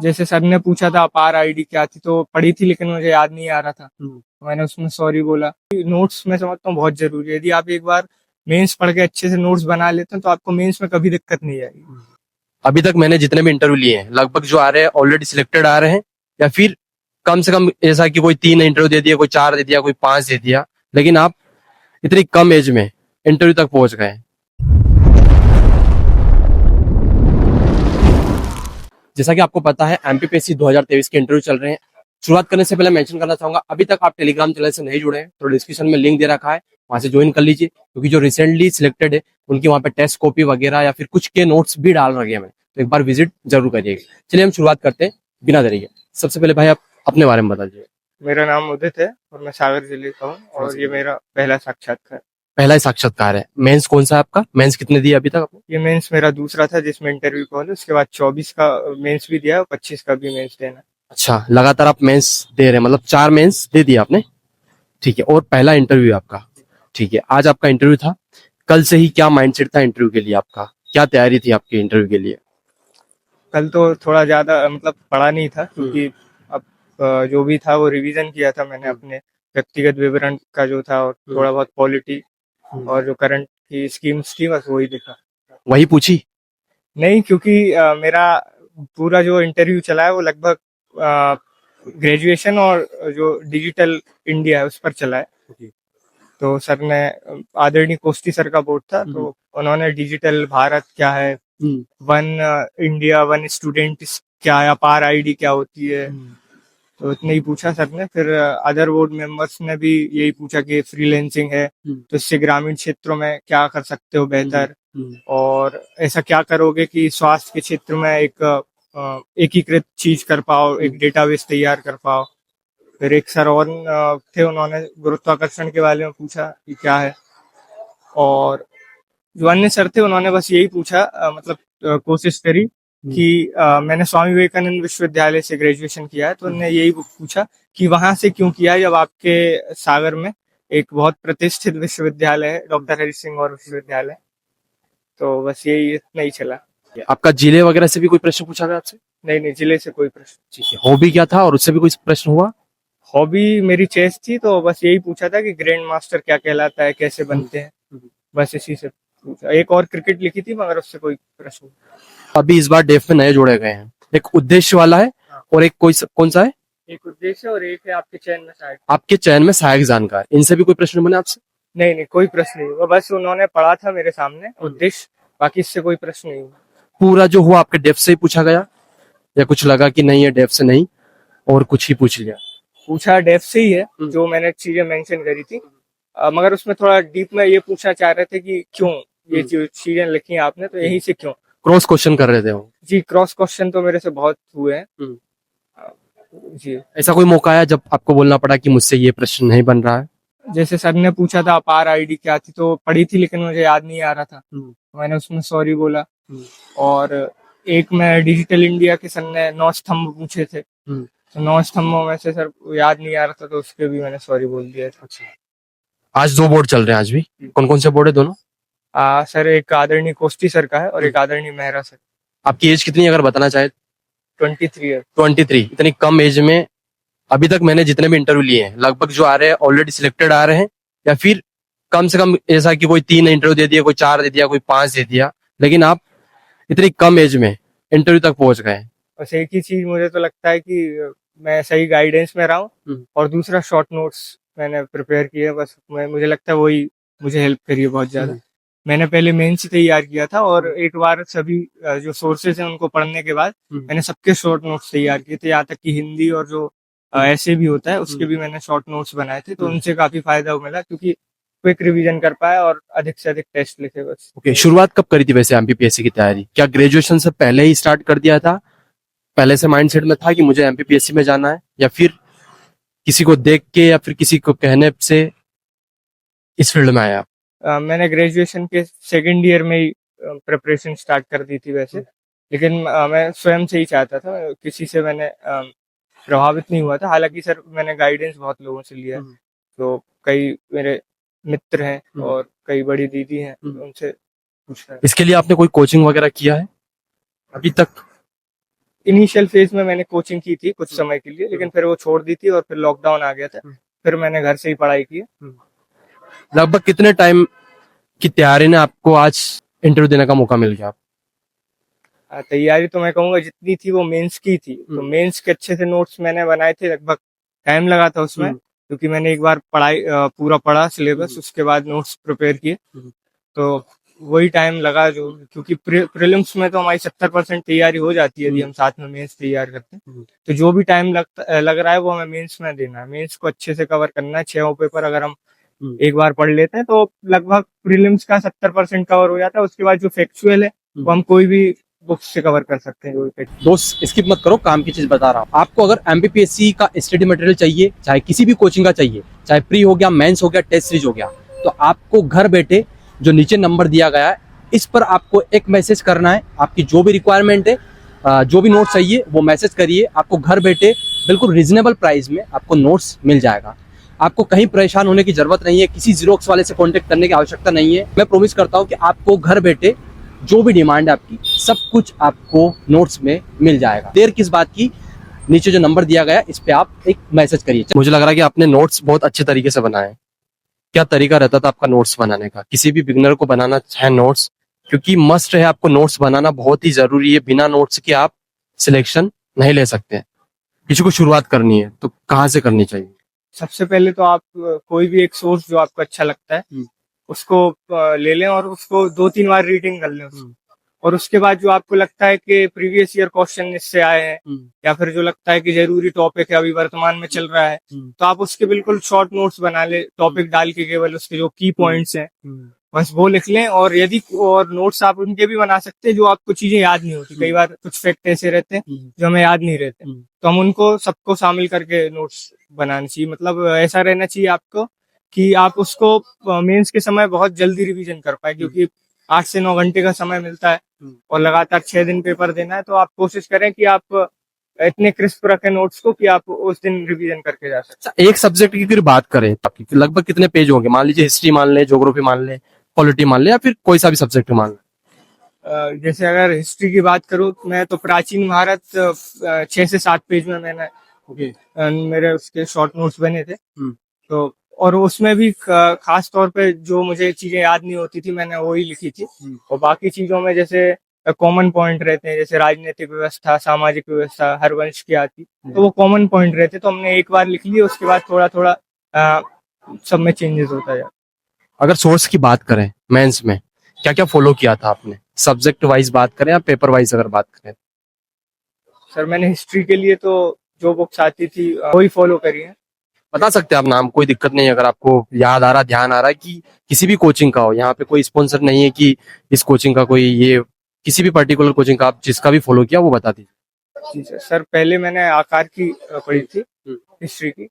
जैसे सर ने पूछा था अपार आईडी क्या थी, तो पढ़ी थी लेकिन मुझे याद नहीं आ रहा था। मैंने उसमें सॉरी बोला। नोट्स मैं समझता हूँ बहुत जरूरी है। यदि आप एक बार मेंस पढ़ के अच्छे से नोट्स बना लेते हैं तो आपको मेंस में कभी दिक्कत नहीं आएगी। अभी तक मैंने जितने भी इंटरव्यू लिए हैं लगभग जो आ रहे हैं ऑलरेडी सिलेक्टेड आ रहे हैं, या फिर कम से कम ऐसा कि कोई 3 इंटरव्यू दे दिया, कोई 4 दे दिया, कोई 5 दे दिया, लेकिन आप इतनी कम एज में इंटरव्यू तक पहुंच गए। जैसा कि आपको पता है एमपीपीएससी 2023 के इंटरव्यू चल रहे हैं। शुरुआत करने से पहले मेंशन करना चाहूंगा, अभी तक आप टेलीग्राम चैनल से नहीं जुड़े हैं तो डिस्क्रिप्शन में लिंक दे रखा है, वहां से ज्वाइन कर लीजिए, क्योंकि जो रिसेंटली सिलेक्टेड है उनकी वहां पे टेस्ट कॉपी वगैरह या फिर कुछ के नोट्स भी डाल रखे हैं, तो एक बार विजिट जरूर करिएगा। चलिए हम शुरुआत करते हैं बिना देरी के। सबसे पहले भाई आप अपने बारे में बता दीजिए। मेरा नाम उदित है और मैं सागर जिले का हूँ और ये मेरा पहला साक्षात्कार। पहला ही साक्षात्कार है। मेंस कौन सा है आपका? मेंस कितने दिए अभी तक आपने? ये मेंस मेरा दूसरा था जिसमें इंटरव्यू कॉल है। उसके बाद 24 का मेंस भी दिया और 25 का भी मेंस देना। अच्छा, लगातार आप मेंस दे रहे हैं, मतलब 4 मेंस दे दिया आपने। ठीक है, और पहला इंटरव्यू आपका। ठीक है, आज आपका इंटरव्यू था। कल से ही क्या माइंडसेट था इंटरव्यू के लिए आपका? क्या तैयारी थी आपके इंटरव्यू के लिए? कल तो थोड़ा ज्यादा मतलब पढ़ा नहीं था, क्योंकि अब जो भी था वो रिवीजन किया था मैंने अपने व्यक्तिगत विवरण का जो था, और थोड़ा बहुत पॉलिटी और जो करंट की स्कीम्स थी बस वही देखा। वही पूछी? नहीं, क्योंकि मेरा पूरा जो इंटरव्यू चला है वो लगभग ग्रेजुएशन और जो डिजिटल इंडिया है उस पर चला है। तो सर ने, आदरणीय कोष्टी सर का बोर्ड था, तो उन्होंने डिजिटल भारत क्या है, वन इंडिया वन स्टूडेंट क्या है, अपार आईडी क्या होती है, तो इतने ही पूछा सर ने। फिर अदर बोर्ड मेंबर्स ने भी यही पूछा कि फ्रीलैंसिंग है तो इससे ग्रामीण क्षेत्रों में क्या कर सकते हो बेहतर, और ऐसा क्या करोगे कि स्वास्थ्य के क्षेत्र में एक एकीकृत चीज कर पाओ, एक डेटाबेस तैयार कर पाओ। फिर एक सर और थे, उन्होंने गुरुत्वाकर्षण के बारे में पूछा कि क्या है, और जो अन्य सर थे उन्होंने बस यही पूछा, मतलब कोशिश करी कि मैंने स्वामी विवेकानंद विश्वविद्यालय से ग्रेजुएशन किया है, तो उन्होंने यही पूछा कि वहां से क्यों किया जब आपके सागर में एक बहुत प्रतिष्ठित विश्वविद्यालय है, डॉक्टर हरि सिंह और विश्वविद्यालय। तो बस यही इतना ही चला। आपका जिले वगैरह से भी कोई प्रश्न पूछा गया आपसे? नहीं नहीं, जिले से कोई प्रश्न। ठीक है, हॉबी क्या था और उससे भी कोई प्रश्न हुआ? हॉबी मेरी चेस थी, तो बस यही पूछा था कि ग्रैंड मास्टर क्या कहलाता है, कैसे बनते हैं, बस इसी से पूछा। एक और क्रिकेट लिखी थी मगर उससे कोई प्रश्न। अभी इस बार डेफ में नए जोड़े गए हैं, एक उद्देश्य वाला है और एक कोई कौन सा है? एक उद्देश्य और एक है आपके चयन में सहायक। आपके चयन में सहायक जानकार, इनसे भी कोई प्रश्न बने आपसे? नहीं नहीं, कोई प्रश्न नहीं हुआ, बस उन्होंने पढ़ा था मेरे सामने उद्देश्य, बाकी इससे कोई प्रश्न नहीं हुआ। पूरा जो हुआ आपके डेफ से ही पूछा गया, या कुछ लगा कि नहीं है डेफ से नहीं और कुछ ही पूछ लिया? पूछा डेफ से ही है, जो मैंने चीजें मेंशन करी थी, मगर उसमें थोड़ा डीप में ये पूछना चाह रहे थे कि क्यों ये जो चीजें लिखी हैं आपने, तो यहीं से क्यों। क्रॉस क्वेश्चन कर रहे थे वो? जी, क्रॉस क्वेश्चन तो मेरे से बहुत हुए हैं। जी। ऐसा कोई मौका आया जब आपको बोलना पड़ा कि मुझसे ये प्रश्न नहीं बन रहा है? जैसे सर ने पूछा था अपार आईडी क्या थी, तो पढ़ी थी लेकिन मुझे याद नहीं आ रहा था, मैंने उसमें सॉरी बोला। और एक में डिजिटल इंडिया के सर ने 9 स्तंभ पूछे थे, तो 9 स्तंभों में से सर याद नहीं आ रहा था, तो उसके भी मैंने सॉरी बोल दिया था। अच्छा, आज 2 बोर्ड चल रहे हैं आज भी? कौन कौन से बोर्ड है दोनों? सर एक आदरणीय कोष्टी सर का है और एक आदरणीय मेहरा सर। आपकी एज कितनी अगर बताना चाहे? 23 है। 23। इतनी कम एज में अभी तक मैंने जितने भी इंटरव्यू लिए हैं लगभग जो आ रहे हैं ऑलरेडी सिलेक्टेड आ रहे हैं, या फिर कम से कम ऐसा कि कोई 3 इंटरव्यू दे दिया, कोई 4 दे दिया, कोई 5 दे दिया, लेकिन आप इतनी कम एज में इंटरव्यू तक पहुंच गए। बस एक ही चीज मुझे तो लगता है कि मैं सही गाइडेंस में रहा हूँ, और दूसरा शॉर्ट नोट्स मैंने प्रिपेयर किए, बस मुझे लगता है वही मुझे हेल्प करी है बहुत ज्यादा। मैंने पहले मेंस तैयार किया था और एक बार सभी जो सोर्सेज हैं उनको पढ़ने के बाद मैंने सबके शॉर्ट नोट्स तैयार किए थे, यहाँ तक कि हिंदी और जो ऐसे भी होता है उसके भी मैंने शॉर्ट नोट्स बनाए थे, तो उनसे काफी फायदा मिला, क्योंकि क्विक रिवीजन कर पाया और अधिक से अधिक टेस्ट लिखे बस। ओके, शुरुआत कब करी थी वैसे एमपीपीएससी की तैयारी? क्या ग्रेजुएशन से पहले ही स्टार्ट कर दिया था? पहले से माइंडसेट में था कि मुझे एमपीपीएससी में जाना है, या फिर किसी को देख के या फिर किसी को कहने से इस फील्ड में आया? मैंने ग्रेजुएशन के सेकेंड ईयर में ही प्रिपरेशन स्टार्ट कर दी थी वैसे, लेकिन मैं स्वयं से ही चाहता था, किसी से मैंने प्रभावित नहीं हुआ था। हालांकि सर मैंने गाइडेंस बहुत लोगों से लिया, तो कई मेरे मित्र हैं और कई बड़ी दीदी हैं, उनसे पूछा है। इसके लिए आपने कोई कोचिंग वगैरह किया है अभी तक? इनिशियल फेज में मैंने कोचिंग की थी कुछ समय के लिए, लेकिन फिर वो छोड़ दी थी और फिर लॉकडाउन आ गया था। फिर मैंने घर से ही पढ़ाई की। लगभग कितने टाइम की तैयारी ने आपको आज इंटरव्यू देने का मौका मिल गया? तैयारी तो मैं कहूँगा जितनी थी वो मेंस की थी, तो मेंस के अच्छे से नोट्स मैंने बनाए थे। लगभग टाइम लगा था उसमें, क्योंकि मैंने एक बार पढ़ाई पूरा पढ़ा सिलेबस, उसके बाद नोट्स प्रिपेयर किए। तो वही टाइम लगा जो, क्योंकि प्रीलिम्स में तो हमारी 70% तैयारी हो जाती है यदि हम साथ में मेंस तैयार करते हैं। तो जो भी टाइम लग रहा है वो हमें मेंस में देना है। मेंस को अच्छे से कवर करना है। 6 पेपर अगर हम एक बार पढ़ लेते हैं तो लगभग प्रीलिम्स का 70% कवर हो जाता है। उसके बाद जो फैक्चुअल है वो हम कोई भी बुक्स से कवर कर सकते हैं। दोस्त स्किप मत करो, काम की चीज बता रहा हूँ आपको। अगर एमपीपीएससी का स्टडी मटेरियल चाहिए, चाहे किसी भी कोचिंग का चाहिए, चाहे प्री हो गया, मेंस हो गया, टेस्ट सीरीज हो गया, तो आपको घर बैठे जो नीचे नंबर दिया गया है इस पर आपको एक मैसेज करना है। आपकी जो भी रिक्वायरमेंट है, जो भी नोट्स चाहिए वो मैसेज करिए। आपको घर बैठे बिल्कुल रीजनेबल प्राइस में आपको नोट्स मिल जाएगा। आपको कहीं परेशान होने की जरूरत नहीं है, किसी जीरोक्स वाले से कांटेक्ट करने की आवश्यकता नहीं है। मैं प्रॉमिस करता हूं कि आपको घर बैठे जो भी डिमांड है आपकी, सब कुछ आपको नोट्स में मिल जाएगा। देर किस बात की, नीचे जो नंबर दिया गया है इस पे आप एक मैसेज करिए। मुझे लग रहा है कि आपने नोट्स बहुत अच्छे तरीके से बनाए। क्या तरीका रहता था आपका नोट्स बनाने का? किसी भी बिगनर को बनाना चाहे नोट्स, क्योंकि मस्ट है आपको नोट्स बनाना, बहुत ही जरूरी है। बिना नोट्स के आप सिलेक्शन नहीं ले सकते। किसी को शुरुआत करनी है तो कहाँ से करनी चाहिए? सबसे पहले तो आप कोई भी एक सोर्स जो आपको अच्छा लगता है उसको ले लें और उसको 2-3 बार रीडिंग कर लें उसको। और उसके बाद जो आपको लगता है कि प्रीवियस ईयर क्वेश्चन इससे आए हैं, या फिर जो लगता है कि जरूरी टॉपिक है अभी वर्तमान में चल रहा है, तो आप उसके बिल्कुल शॉर्ट नोट्स बना ले, टॉपिक डाल के केवल उसके जो की पॉइंट्स हैं बस वो लिख लें। और यदि और नोट्स आप उनके भी बना सकते हैं जो आपको चीजें याद नहीं होती। कई बार कुछ फैक्ट ऐसे रहते हैं जो हमें याद नहीं रहते, तो हम उनको सबको शामिल करके नोट्स बनाना चाहिए। मतलब ऐसा रहना चाहिए आपको कि आप उसको मेंस के समय बहुत जल्दी रिवीजन कर पाए, क्योंकि 8 से 9 घंटे का समय मिलता है और लगातार 6 दिन पेपर देना है। तो आप कोशिश करें कि आप इतने क्रिस्प रखें नोट्स को कि आप उस दिन रिवीजन करके जा सकते। एक सब्जेक्ट की फिर बात करें आपकी, लगभग कितने पेज होंगे? मान लीजिए हिस्ट्री मान ले, ज्योग्राफी मान ले, पॉलिटी मान ले, या फिर कोई सा भी सब्जेक्ट मान ले। जैसे अगर हिस्ट्री की बात करूँ मैं तो प्राचीन भारत 6 से 7 पेज में मैंने मेरे उसके शॉर्ट नोट्स बने थे। तो और उसमें भी खास तौर पे जो मुझे चीजें याद नहीं होती थी मैंने वही लिखी थी। और बाकी चीजों में जैसे कॉमन पॉइंट रहते हैं, जैसे राजनीतिक व्यवस्था, सामाजिक व्यवस्था हर वंश की आती, तो वो कॉमन पॉइंट रहते तो हमने एक बार लिख लिए, उसके बाद थोड़ा थोड़ा सब में चेंजेस होता है। अगर सोर्स की बात करें, मेंस में क्या क्या फॉलो किया था आपने? सब्जेक्ट वाइज बात करें या पेपर वाइज अगर बात करें? सर मैंने हिस्ट्री के लिए तो जो बुक्स आती थी वही फॉलो करी है। बता सकते हैं आप नाम? कोई दिक्कत नहीं अगर आपको याद आ रहा, ध्यान आ रहा है कि किसी भी कोचिंग का हो। यहाँ पे कोई स्पॉन्सर नहीं है कि इस कोचिंग का कोई, ये किसी भी पर्टिकुलर कोचिंग का आप जिसका भी फॉलो किया वो बता दीजिए। जी सर, पहले मैंने आकार की पढ़ी थी हिस्ट्री की।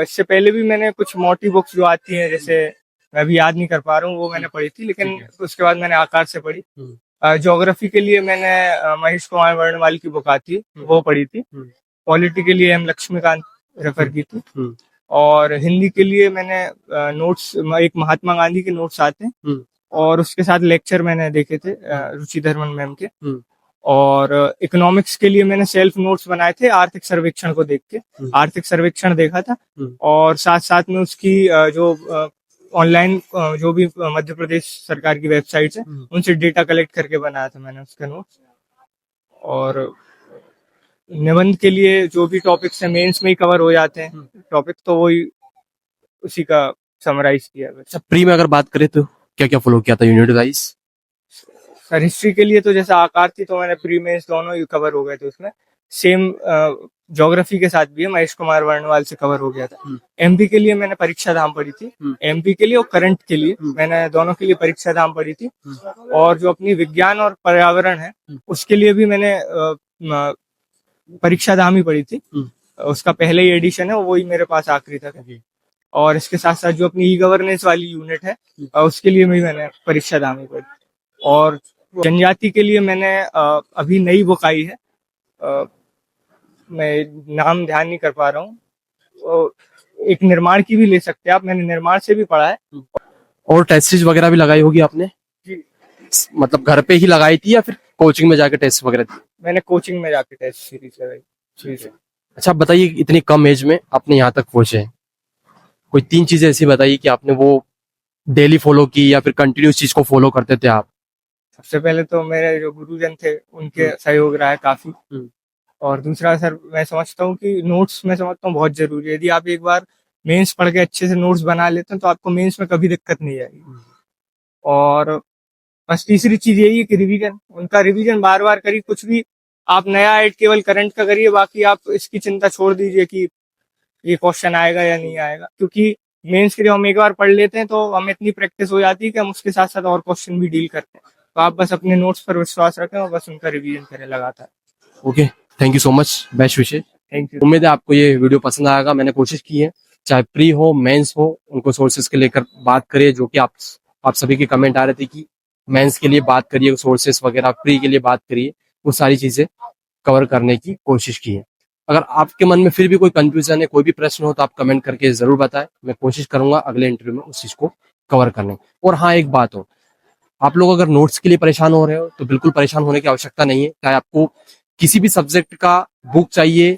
इससे पहले भी मैंने कुछ मोटी बुक्स जो आती हैं, जैसे मैं अभी याद नहीं कर पा रहा हूँ, वो मैंने पढ़ी थी, लेकिन उसके बाद मैंने आकार से पढ़ी। ज्योग्राफी के लिए मैंने महेश कुमार वर्णवाल की बुक आती है वो पढ़ी थी। पॉलिटी के लिए एम लक्ष्मीकांत रेफर की थी। और हिंदी के लिए मैंने नोट्स, एक महात्मा गांधी के नोट्स आते हैं और उसके साथ लेक्चर मैंने देखे थे रुचि धर्मन मैम के। और इकोनॉमिक्स के लिए मैंने सेल्फ नोट्स बनाए थे आर्थिक सर्वेक्षण को देख के। आर्थिक सर्वेक्षण देखा था और साथ साथ में उसकी जो ऑनलाइन जो भी मध्य प्रदेश सरकार की वेबसाइट्स है उनसे डेटा कलेक्ट करके बनाया था मैंने उसके नोट्स। और निबंध के लिए जो भी टॉपिक्स हैं मेंस में ही कवर हो जाते हैं टॉपिक, तो वही उसी का समराइज किया। अच्छा, प्री में अगर बात करें तो क्या क्या फॉलो किया था यूनिट वाइज? सर हिस्ट्री के लिए तो जैसे आकार थी तो मैंने प्री मेंस दोनों ही कवर हो गए थे उसमें। सेम ज्योग्राफी के साथ भी है, महेश कुमार वर्णवाल से कवर हो गया था। एमपी के लिए मैंने परीक्षा धाम पढ़ी थी। एमपी के लिए और करंट के लिए मैंने दोनों के लिए परीक्षा धाम पढ़ी थी। और जो अपनी विज्ञान और पर्यावरण है उसके लिए भी मैंने परीक्षा धाम ही पढ़ी थी। उसका पहले ही एडिशन है, वही मेरे पास आखिरी तक है। और इसके साथ साथ जो अपनी ई गवर्नेंस वाली यूनिट है उसके लिए भी मैंने परीक्षा धाम ही पढ़ी। और जनजाति के लिए मैंने अभी नई बुक आई है, मैं नाम ध्यान नहीं कर पा रहा हूँ, एक निर्माण की भी ले सकते हैं आप, मैंने निर्माण से भी पढ़ा है। और टेस्ट वगैरह भी लगाई होगी आपने? जी। मतलब घर पे ही लगाई थी या फिर कोचिंग में जाकर टेस्ट वगैरह थी? मैंने कोचिंग में जाके टेस्ट सीरीज लगाई। जी। अच्छा, आप बताइए इतनी कम एज में आपने यहाँ तक पहुंचे, कोई 3 चीजें ऐसी बताइए कि आपने वो डेली फॉलो की या फिर कंटिन्यूस चीज को फॉलो करते थे आप। सबसे पहले तो मेरे जो गुरुजन थे उनके सहयोग रहा है काफी। और दूसरा सर, मैं समझता हूँ कि नोट्स मैं समझता हूँ बहुत जरूरी है। यदि आप एक बार मेंस पढ़ के अच्छे से नोट्स बना लेते हैं तो आपको मेंस में कभी दिक्कत नहीं आएगी। और बस तीसरी चीज यही है कि रिवीजन, उनका रिवीजन बार बार करिए। कुछ भी आप नया ऐड केवल करंट का करिए, बाकी आप इसकी चिंता छोड़ दीजिए कि ये क्वेश्चन आएगा या नहीं आएगा, क्योंकि मेंस के लिए हम एक बार पढ़ लेते हैं तो हमें इतनी प्रैक्टिस हो जाती है कि हम उसके साथ साथ और क्वेश्चन भी डील करते हैं। तो आप बस अपने नोट्स पर विश्वास रखें और बस उनका रिवीजन करें लगातार। Okay, thank you so much, best wishes. Thank you. उम्मीद है आपको ये वीडियो पसंद आएगा। मैंने कोशिश की है, चाहे प्री हो मेंस हो, उनको सोर्सेज के लेकर बात करिए, जो कि आप सभी के कमेंट आ रहे थे कि मेंस के लिए बात करिए सोर्सेज वगैरह, प्री के लिए बात करिए, वो सारी चीजें कवर करने की कोशिश की है। अगर आपके मन में फिर भी कोई कंफ्यूजन है, कोई भी प्रश्न हो, तो आप कमेंट करके जरूर बताएं। मैं कोशिश करूंगा अगले इंटरव्यू में उस चीज को कवर करने। और हाँ, एक बात हो, आप लोग अगर नोट्स के लिए परेशान हो रहे हो तो बिल्कुल परेशान होने की आवश्यकता नहीं है। चाहे आपको किसी भी सब्जेक्ट का बुक चाहिए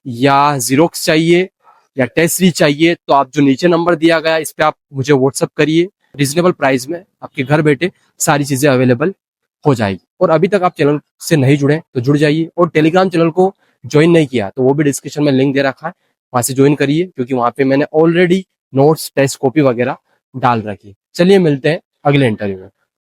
या जीरोक्स चाहिए या टेस्ट सीरीज चाहिए, तो आप जो नीचे नंबर दिया गया इस पे आप मुझे व्हाट्सअप करिए। रिजनेबल प्राइस में आपके घर बैठे सारी चीजें अवेलेबल हो जाएगी। और अभी तक आप चैनल से नहीं जुड़े तो जुड़ जाइए, और टेलीग्राम चैनल को ज्वाइन नहीं किया तो वो भी डिस्क्रिप्शन में लिंक दे रखा है, वहां से ज्वाइन करिए, क्योंकि वहां पे मैंने ऑलरेडी नोट्स, टेस्ट कॉपी वगैरह डाल रखी है। चलिए मिलते हैं अगले इंटरव्यू में।